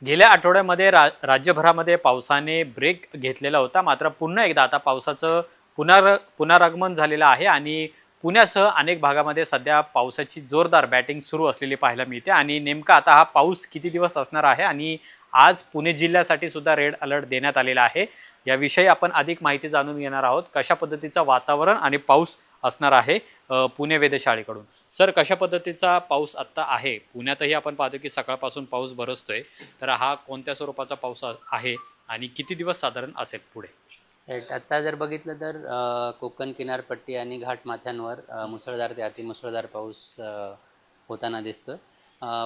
गेल्या आठवड्यामध्ये राज्यभरामध्ये पावसाने ब्रेक घेतलेला होता. मात्र पुन्हा एकदा आता पावसाचं पुनरागमन झालेलं आहे आणि पुण्यासह अनेक भागामध्ये सध्या पावसाची जोरदार बॅटिंग सुरू असलेली पाहायला मिळते. आणि नेमका आता हा पाऊस किती दिवस असणार आहे आणि आज पुणे जिल्ह्यासाठी सुद्धा रेड अलर्ट देण्यात आलेला आहे. याविषयी आपण अधिक माहिती जाणून घेणार आहोत. कशा पद्धतीचं वातावरण आणि पाऊस असणार आहे पुणे वेधशाळेकडून. सर, कशा पद्धतीचा पाऊस आत्ता आहे पुण्यातही? आपण पाहतो की सकाळपासून पाऊस बरसतोय. तर हा कोणत्या स्वरूपाचा पाऊस आहे आणि किती दिवस साधारण असेल पुढे? राईट. आता जर बघितलं तर कोकण किनारपट्टी आणि घाटमाथ्यांवर मुसळधार ते अतिमुसळधार पाऊस होताना दिसतो.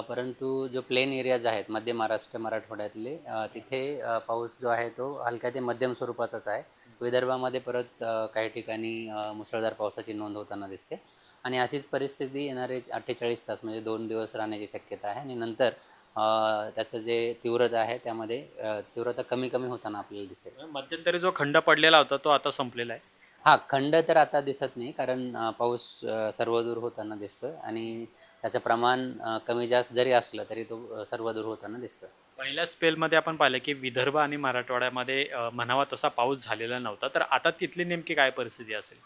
परंतु जो प्लेन एरियाज आहेत मध्य महाराष्ट्र मराठवाड्यातले, तिथे पाऊस जो आहे तो हलक्या ते मध्यम स्वरूपाचाच आहे. विदर्भामध्ये परत काही ठिकाणी मुसळधार पावसाची नोंद होताना दिसते आणि अशीच परिस्थिती येणारे 48 तास म्हणजे 2 दिवस राहण्याची शक्यता आहे. आणि नंतर त्याचं जे तीव्रता आहे त्यामध्ये तीव्रता कमी कमी होताना आपल्याला दिसेल. मध्यंतरी जो खंड पडलेला होता तो आता संपलेला आहे. हां, खंड तर आता दिसत नाही, कारण पाऊस सर्वदूर होताना दिसतोय आणि त्याचं प्रमाण कमी जास्त जरी असलं तरी तो सर्वदूर होताना दिसतोय. पहिल्या स्पेलमध्ये आपण पाहिलं की विदर्भ आणि मराठवाड्यामध्ये म्हणावा तसा पाऊस झालेला नव्हता. तर आता तिथली नेमकी काय परिस्थिती असेल?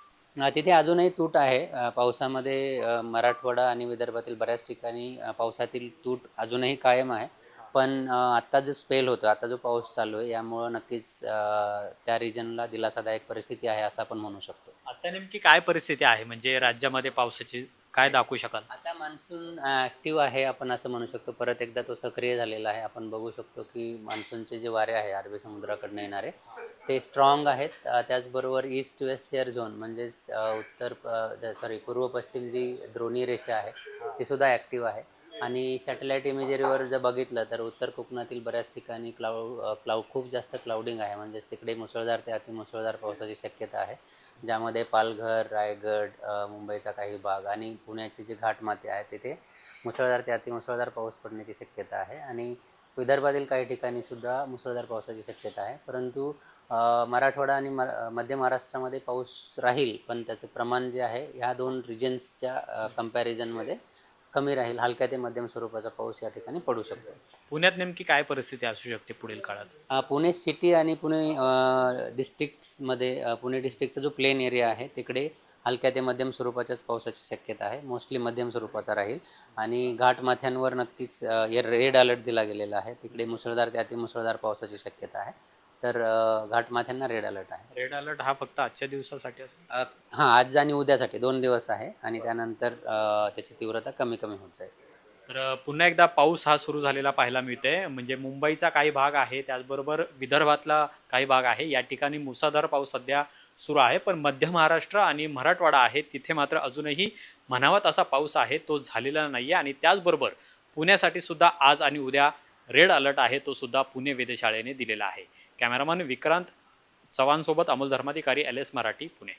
तिथे अजूनही तूट आहे. पावसामध्ये मराठवाडा आणि विदर्भातील बऱ्याच ठिकाणी पावसातील तूट अजूनही कायम आहे. पण आत्ता जो स्पेल होतो, आता जो पाऊस चालू आहे, यामुळं नक्कीच त्या रिजनला दिलासादायक परिस्थिती आहे असं आपण म्हणू शकतो. आता नेमकी काय परिस्थिती आहे म्हणजे राज्यामध्ये पावसाची काय दाखवू शकाल? आता मान्सून ॲक्टिव्ह आहे आपण असं म्हणू शकतो. परत एकदा तो सक्रिय झालेला आहे. आपण बघू शकतो की मान्सूनचे जे वारे आहे अरबी समुद्राकडनं येणारे, ते स्ट्रॉंग आहेत. त्याचबरोबर ईस्ट वेस्ट एअर झोन म्हणजेच पूर्व पश्चिम जी द्रोणी रेषा आहे ती सुद्धा ॲक्टिव्ह आहे. आणि सॅटेलाईट इमेजरीवर जर बघितलं तर उत्तर कोकणातील बऱ्याच ठिकाणी खूप जास्त क्लाउडिंग आहे. म्हणजेच तिकडे मुसळधार ते अतिमुसळधार पावसाची शक्यता आहे, ज्यामध्ये पालघर, रायगड, मुंबईचा काही भाग आणि पुण्याचे जे घाटमाथे आहे तिथे मुसळधार ते अतिमुसळधार पाऊस पडण्याची शक्यता आहे. आणि विदर्भातील काही ठिकाणीसुद्धा मुसळधार पावसाची शक्यता आहे. परंतु मराठवाडा आणि मध्य महाराष्ट्रामध्ये पाऊस राहील, पण त्याचं प्रमाण जे आहे ह्या दोन रिजन्सच्या कंपॅरिझनमध्ये कमी राहील. हलक्या ते मध्यम स्वरूपाचा पाऊस या ठिकाणी पडू शकतो. पुण्यात नेमकी काय परिस्थिती असू शकते पुढील काळात? पुणे सिटी आणि पुणे डिस्ट्रिक्ट्समध्ये पुणे डिस्ट्रिक्टचा जो प्लेन एरिया आहे तिकडे हलक्या ते मध्यम स्वरूपाच्याच पावसाची शक्यता आहे. मोस्टली मध्यम स्वरूपाचा राहील. आणि घाटमाथ्यांवर नक्कीच रेड अलर्ट दिला गेलेला आहे. तिकडे मुसळधार ते अतिमुसळधार पावसाची शक्यता आहे. तर घाटमाथ्यांना रेड अलर्ट आहे. रेड अलर्ट हा फक्त आजच्या दिवसासाठी असेल? हां, आज आणि उद्यासाठी 2 दिवस आहे आणि त्यानंतर त्याची तीव्रता कमी कमी होत जाईल. तर पुन्हा एकदा पाऊस हा सुरू झालेला पाहायला मिळते. म्हणजे मुंबईचा काही भाग आहे, त्याचबरोबर विदर्भातला काही भाग आहे, या ठिकाणी मुसळधार पाऊस सध्या सुरू आहे. पण मध्य महाराष्ट्र आणि मराठवाडा आहे तिथे मात्र अजूनही म्हणावा तसा पाऊस आहे तो झालेला नाही आहे. आणि त्याचबरोबर पुण्यासाठी सुद्धा आज आणि उद्या रेड अलर्ट आहे, तो सुद्धा पुणे वेधशाळेने दिलेला आहे. कॅमेरामन विक्रांत चव्हाणसोबत अमोल धर्माधिकारी, LS मराठी, पुणे.